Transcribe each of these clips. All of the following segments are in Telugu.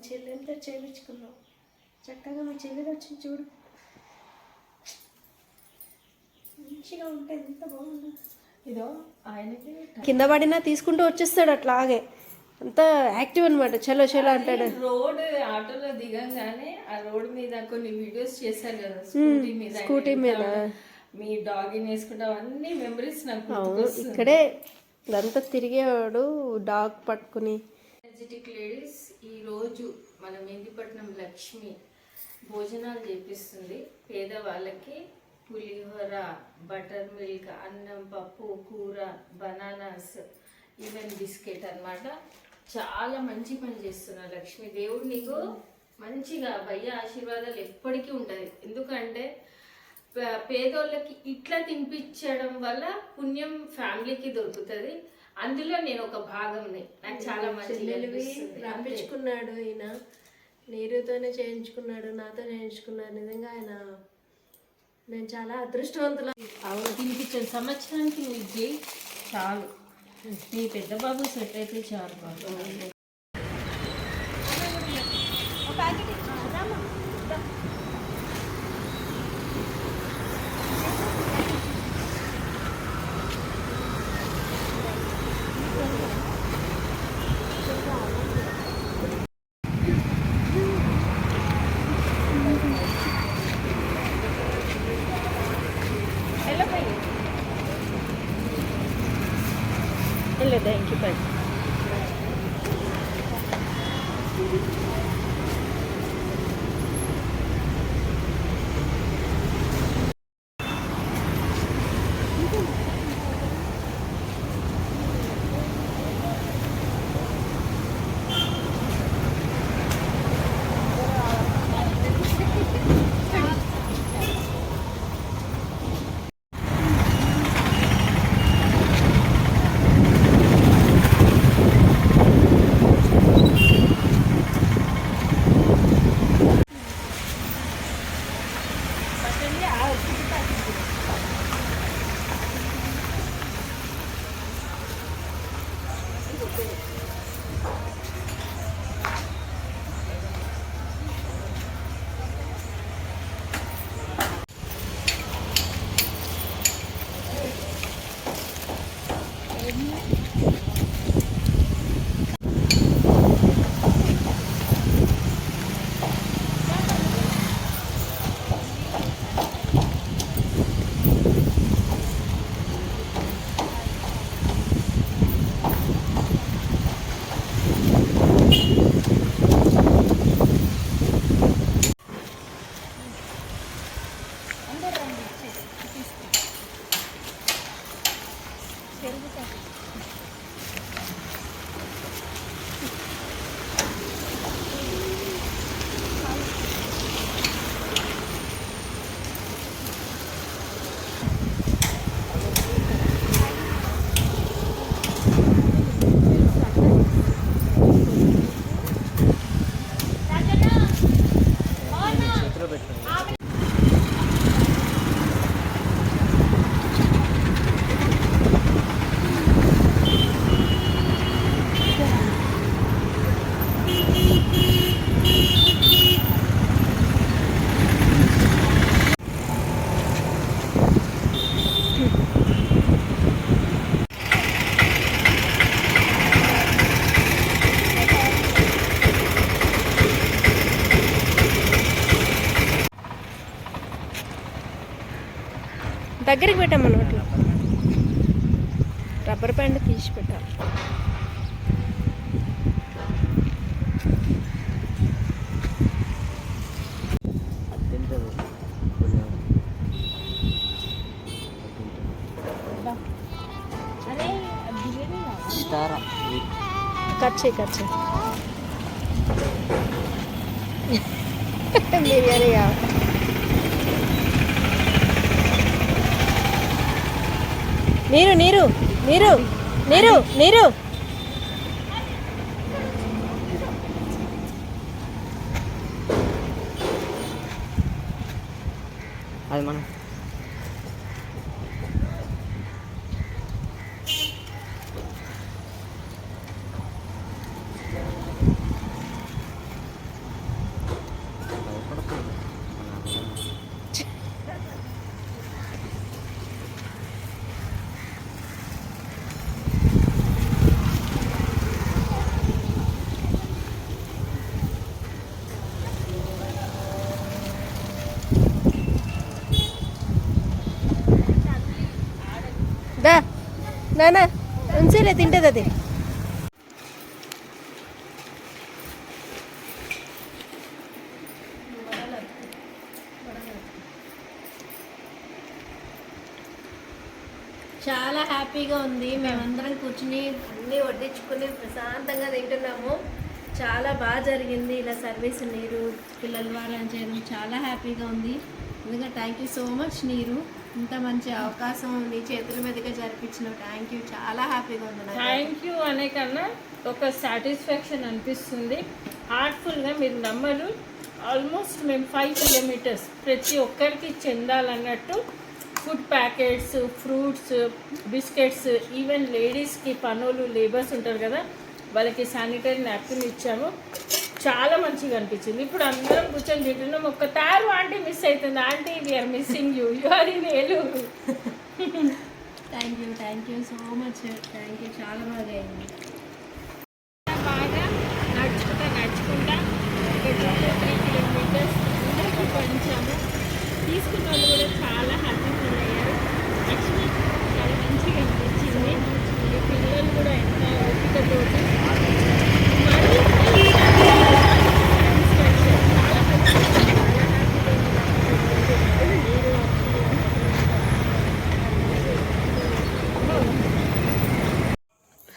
చెల్లెంతో చేయించుకున్నావు. చక్కగా మీ చెల్లెలు వచ్చి చూడు, మంచిగా ఉంటే ఎంత బాగుంది. ఇదో ఆయనకి కింద పడినా తీసుకుంటూ వచ్చేస్తాడు అట్లాగే, అంత యాక్టివ్ అనమాట. చలో చలో అంటాడు. రోడ్ ఆటోలో దిగంగానే ఆ రోడ్ మీద కొన్ని వీడియోస్ చేశారు కదా, స్కూటీ మీద మీ డాగిని వేసుకుంటా, అన్ని మెమరీస్ నాకు. ఇక్కడే ఇదంతా తిరిగేవాడు డాగ్ పట్టుకుని. ఎనర్జెటిక్ లేడీస్ ఈరోజు మన మెహందీపట్నం లక్ష్మి భోజనాలు చేపిస్తుంది పేదవాళ్ళకి. పులిహోర, బటర్ మిల్క్, అన్నం, పప్పు, కూర, బనానాస్, ఈవెన్ బిస్కెట్ అన్నమాట. చాలా మంచి పని చేస్తున్నా లక్ష్మి. దేవుడు నీకు మంచిగా భయ్య ఆశీర్వాదాలు ఎప్పటికీ ఉంటుంది. ఎందుకంటే పేదోళ్ళకి ఇట్లా తినిపించడం వల్ల పుణ్యం ఫ్యామిలీకి దొరుకుతుంది. అందులో నేను ఒక భాగంని. నాకు చాలా మంచిగా రప్పించుకున్నాడు ఈయన, నీరుతోనే చేయించుకున్నాడు, నాతో చేయించుకున్నాడు. నిజంగా ఆయన నేను చాలా అదృష్టవంతుల. తినిపించాను సంవత్సరానికి నువ్వు చేయి చాలు. నీ పెద్ద బాబు సెట్ అయితే చాలు బాబు. లేదా ఇంటి పని దగ్గరికి పెట్టామన్న అట్లా రబ్బర్ బ్యాండ్ తీసి పెట్టాలి. కచ్చే కచ్చే బిర్యానీ కావాలి. నీరు నీరు నీరు నీరు నీరు అది మనం నానా ఉంచిలే తింటుంది అది. చాలా హ్యాపీగా ఉంది. మేమందరం కూర్చుని అన్నీ వడ్డించుకుని ప్రశాంతంగా తింటున్నాము. చాలా బాగా జరిగింది ఇలా సర్వీస్ నీరు పిల్లల ద్వారా చేయడం చాలా హ్యాపీగా ఉంది. ఎందుకంటే థ్యాంక్ యూ సో మచ్ నీరు, ఇంత మంచి అవకాశం నీ చేతుల మీదుగా జరిపించిన థ్యాంక్ యూ. చాలా హ్యాపీగా ఉంది నాకు. థ్యాంక్ యూ అనే కన్నా ఒక సాటిస్ఫాక్షన్ అనిపిస్తుంది. హార్ట్ఫుల్గా మీరు నమ్మరు, ఆల్మోస్ట్ మేము 5 కిలోమీటర్స్ ప్రతి ఒక్కరికి చెందాలన్నట్టు food packets, fruits, biscuits, even లేడీస్కి పనులు లేబర్స్ ఉంటారు కదా వాళ్ళకి శానిటరీ నాప్కిన్ ఇచ్చాము. చాలా మంచిగా అనిపించింది. ఇప్పుడు అందరం కూర్చొని తింటున్నాం. ఒక్క తారు ఆంటీ మిస్ అవుతుంది. Aunty we are missing you, you are in Eluru. Thank you so much. Thank you. చాలా బాగా అయింది. బాగా నడుచుకుంటా ఒక 2-3 కిలోమీటర్స్ అందరికీ పంచాము. తీసుకున్న వాళ్ళు కూడా చాలా హ్యాపీ ఫీల్ అయ్యారు. లక్ష్మి చాలా మంచిగా అనిపించింది. ఈ పిల్లలు కూడా ఎంత ఓపికతో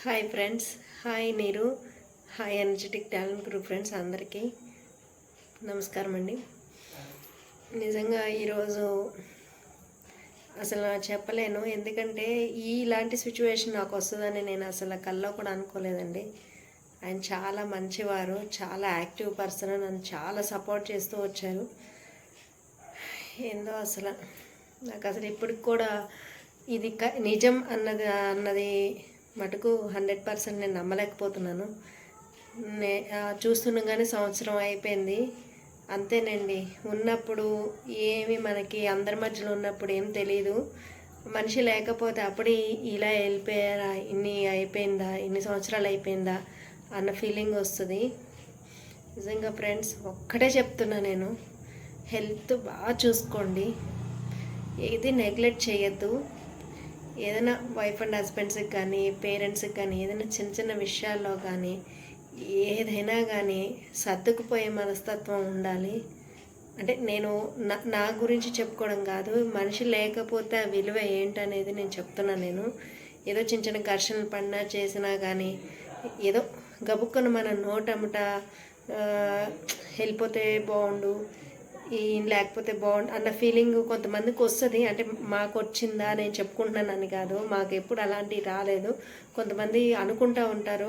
హాయ్ ఫ్రెండ్స్, హాయ్ నీరు, hi energetic talent group friends అందరికీ నమస్కారం అండి. నిజంగా ఈరోజు అసలు చెప్పలేను, ఎందుకంటే ఇలాంటి సిచ్యువేషన్ నాకు వస్తుందని నేను అసలు కల్లో కూడా అనుకోలేదండి. ఆయన చాలా మంచివారు, చాలా యాక్టివ్ పర్సన్, నన్ను చాలా సపోర్ట్ చేస్తూ వచ్చారు. ఏందో అసలు నాకు అసలు ఇప్పటికి కూడా ఇది నిజం అన్నది మటుకు 100% నేను నమ్మలేకపోతున్నాను. చూస్తుండగానే సంవత్సరం అయిపోయింది. అంతేనండి, ఉన్నప్పుడు ఏమి మనకి అందరి మధ్యలో ఉన్నప్పుడు ఏం తెలియదు. మనిషి లేకపోతే అప్పుడే ఇలా వెళ్ళిపోయారా, ఇన్ని సంవత్సరాలు అయిపోయిందా అన్న ఫీలింగ్ వస్తుంది. నిజంగా ఫ్రెండ్స్ ఒక్కటే చెప్తున్నా, నేను హెల్త్ బాగా చూసుకోండి, ఏది నెగ్లెక్ట్ చేయొద్దు. ఏదైనా వైఫ్ అండ్ హస్బెండ్స్కి కానీ పేరెంట్స్కి కానీ ఏదైనా చిన్న చిన్న విషయాల్లో కానీ ఏదైనా కానీ సర్దుకుపోయే మనస్తత్వం ఉండాలి. అంటే నేను నా గురించి చెప్పుకోవడం కాదు, మనిషి లేకపోతే ఆ విలువ ఏంటనేది నేను చెప్తున్నాను. నేను ఏదో చిన్న చిన్న ఘర్షణలు పడినా చేసినా కానీ ఏదో గబుక్కున మన నోటముట వెళ్ళిపోతే బాగుండు, లేకపోతే బాగుండు అన్న ఫీలింగ్ కొంతమందికి వస్తుంది. అంటే మాకు వచ్చిందా నేను చెప్పుకుంటున్నానని కాదు, మాకు ఎప్పుడు అలాంటివి రాలేదు. కొంతమంది అనుకుంటూ ఉంటారు,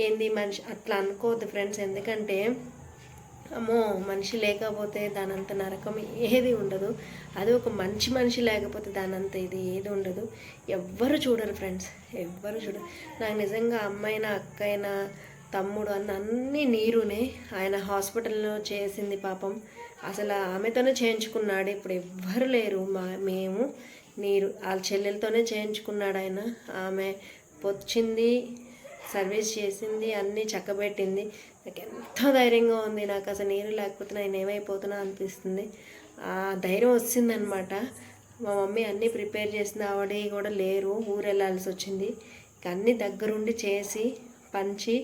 ఏంది మనిషి, అట్లా అనుకోవద్దు ఫ్రెండ్స్. ఎందుకంటే అమ్మో మనిషి లేకపోతే దానంత నరకం ఏది ఉండదు. అది ఒక మంచి మనిషి లేకపోతే దానంత ఇది ఏది ఉండదు. ఎవ్వరు చూడరు ఫ్రెండ్స్, ఎవ్వరు చూడరు. నాకు నిజంగా అమ్మైనా అక్కైనా తమ్ముడు అన్నీ నీరునే. ఆయన హాస్పిటల్లో చేసింది పాపం, అసలు ఆమెతోనే చేయించుకున్నాడు. ఇప్పుడు ఎవ్వరు లేరు, మేము నీరు వాళ్ళ చెల్లెలతోనే చేయించుకున్నాడు ఆయన. ఆమె వచ్చింది, సర్వీస్ చేసింది, అన్నీ చక్కబెట్టింది. నాకు ఎంతో ధైర్యంగా ఉంది. నాకు అసలు నీరు లేకపోతే నేను ఏమైపోతున్నా అనిపిస్తుంది. ఆ ధైర్యం వచ్చిందనమాట. మా మమ్మీ అన్నీ ప్రిపేర్ చేసింది, ఆవిడ కూడా లేరు, ఊరు వెళ్ళాల్సి వచ్చింది. అన్నీ దగ్గరుండి చేసి పంచి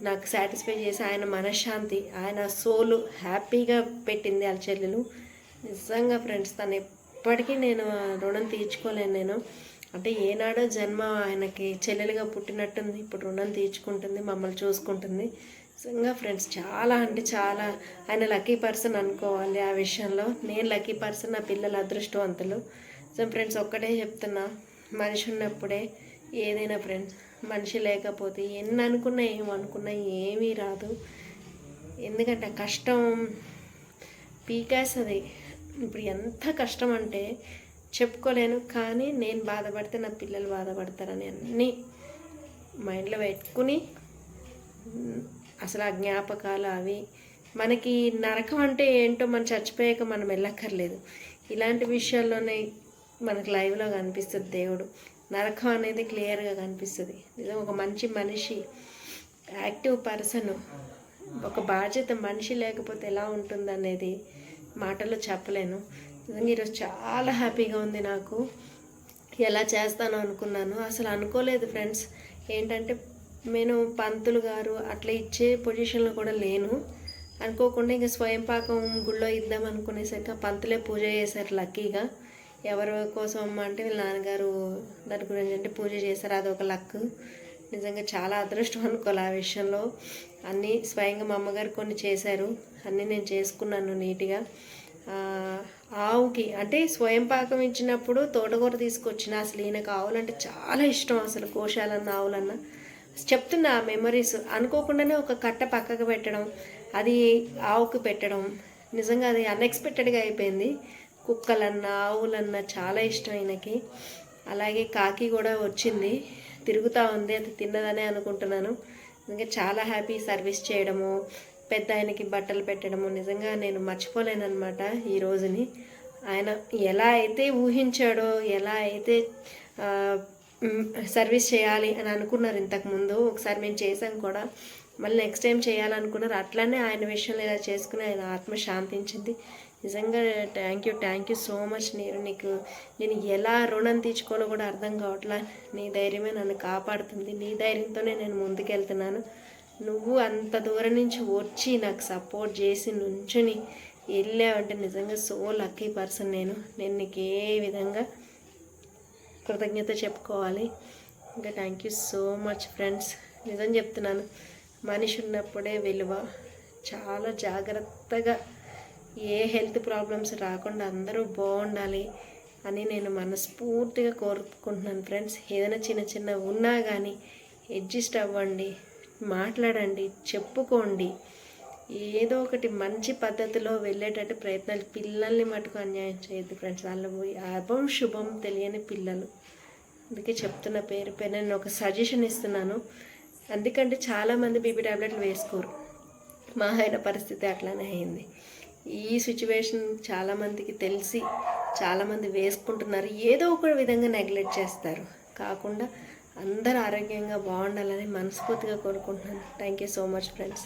నాకు సాటిస్ఫై చేసి ఆయన మనశ్శాంతి, ఆయన సోలు హ్యాపీగా పెట్టింది వాళ్ళ చెల్లెలు. నిజంగా ఫ్రెండ్స్ తను ఎప్పటికీ నేను రుణం తీర్చుకోలేను. నేను అంటే ఏనాడో జన్మ ఆయనకి చెల్లెలుగా పుట్టినట్టుంది, ఇప్పుడు రుణం తీర్చుకుంటుంది, మమ్మల్ని చూసుకుంటుంది. నిజంగా ఫ్రెండ్స్ చాలా అంటే చాలా ఆయన లక్కీ పర్సన్ అనుకోవాలి ఆ విషయంలో. నేను లక్కీ పర్సన్, నా పిల్లలు అదృష్టవంతులు. సో ఫ్రెండ్స్ ఒక్కటే చెప్తున్నా, మనిషి ఉన్నప్పుడే ఏదైనా ఫ్రెండ్స్. మనిషి లేకపోతే ఎన్ని అనుకున్నా ఏమనుకున్నా ఏమీ రాదు. ఎందుకంటే కష్టం పీకేస్తుంది. ఇప్పుడు ఎంత కష్టం అంటే చెప్పుకోలేను. కానీ నేను బాధపడితే నా పిల్లలు బాధపడతారని అన్నీ మైండ్లో పెట్టుకుని అసలు ఆ జ్ఞాపకాలు అవి మనకి నరకం అంటే ఏంటో మనం చచ్చిపోయాక మనం వెళ్ళక్కర్లేదు. ఇలాంటి విషయాల్లోనే మనకు లైవ్లో కనిపిస్తుంది దేవుడు. నరకం అనేది క్లియర్గా కనిపిస్తుంది. నిజం ఒక మంచి మనిషి, యాక్టివ్ పర్సన్, ఒక బాధ్యత మనిషి లేకపోతే ఎలా ఉంటుంది అనేది మాటల్లో చెప్పలేను. నిజంగా ఈరోజు చాలా హ్యాపీగా ఉంది నాకు. ఎలా చేస్తాను అనుకున్నాను, అసలు అనుకోలేదు ఫ్రెండ్స్. ఏంటంటే నేను పంతులు గారు అట్లా ఇచ్చే పొజిషన్లో కూడా లేను. అనుకోకుండా ఇంకా స్వయం పాకం గుళ్ళో ఇద్దాం అనుకునేసరికి పంతులే పూజ చేశారు లక్కీగా. ఎవరి కోసం అంటే వీళ్ళ నాన్నగారు దాని గురించి అంటే పూజ చేశారు. అదొక లక్. నిజంగా చాలా అదృష్టం అనుకోవాలి ఆ విషయంలో. అన్నీ స్వయంగా మా అమ్మగారు కొన్ని చేశారు, అన్నీ నేను చేసుకున్నాను నీట్గా. ఆవుకి అంటే స్వయం పాకం ఇచ్చినప్పుడు తోటకూర తీసుకొచ్చిన. అసలు ఈయనకు ఆవులంటే చాలా ఇష్టం, అసలు గోశాలన్న ఆవులన్నా. చెప్తున్నా మెమరీస్. అనుకోకుండానే ఒక కట్ట పక్కకు పెట్టడం, అది ఆవుకు పెట్టడం, నిజంగా అది అన్ఎక్స్పెక్టెడ్గా అయిపోయింది. కుక్కలన్నా ఆవులన్నా చాలా ఇష్టం ఈయనకి. అలాగే కాకి కూడా వచ్చింది, తిరుగుతూ ఉంది, అది తిన్నదనే అనుకుంటున్నాను. ఇంకా చాలా హ్యాపీ సర్వీస్ చేయడము, పెద్ద ఆయనకి బట్టలు పెట్టడము. నిజంగా నేను మర్చిపోలేనమాట ఈ రోజుని. ఆయన ఎలా అయితే ఊహించాడో, ఎలా అయితే సర్వీస్ చేయాలి అని అనుకున్నారు ఇంతకుముందు, ఒకసారి మేము చేసాం కూడా, మళ్ళీ నెక్స్ట్ టైం చేయాలనుకున్నారు. అట్లనే ఆయన విషయంలో ఇలా చేసుకుని ఆయన ఆత్మ శాంతించింది. నిజంగా థ్యాంక్ యూ సో మచ్. నీకు నేను ఎలా రుణం తీర్చుకోవాలో కూడా అర్థం కావట్లా. నీ ధైర్యమే నన్ను కాపాడుతుంది, నీ ధైర్యంతోనే నేను ముందుకెళ్తున్నాను. నువ్వు అంత దూరం నుంచి వచ్చి నాకు సపోర్ట్ చేసి నుంచుని వెళ్ళావంటే నిజంగా సో లక్కీ పర్సన్. నేను నీకు ఏ విధంగా కృతజ్ఞత చెప్పుకోవాలి. ఇంకా thank you so much friends. నిజం చెప్తున్నాను, మనిషి ఉన్నప్పుడే విలువ. చాలా జాగ్రత్తగా ఏ హెల్త్ ప్రాబ్లమ్స్ రాకుండా అందరూ బాగుండాలి అని నేను మనస్ఫూర్తిగా కోరుకుంటున్నాను ఫ్రెండ్స్. ఏదైనా చిన్న చిన్న ఉన్నా కానీ అడ్జస్ట్ అవ్వండి, మాట్లాడండి, చెప్పుకోండి. ఏదో ఒకటి మంచి పద్ధతిలో వెళ్ళేటట్టు ప్రయత్నాలు. పిల్లల్ని మటుకు అన్యాయం చేయొద్దు ఫ్రెండ్స్. వాళ్ళు అభం శుభం తెలియని పిల్లలు. అందుకే చెప్తున్న పేరు నేను ఒక సజెషన్ ఇస్తున్నాను. అందుకంటే చాలామంది బీపీ టాబ్లెట్లు వేసుకోరు. మా ఆయన పరిస్థితి అట్లానే అయింది. ఈ సిచ్యువేషన్ చాలామందికి తెలిసి చాలామంది వేసుకుంటున్నారు. ఏదో ఒక విధంగా నెగ్లెక్ట్ చేస్తారు. కాకుండా అందరూ ఆరోగ్యంగా బాగుండాలని మనస్ఫూర్తిగా కోరుకుంటున్నాను. Thank you so much friends.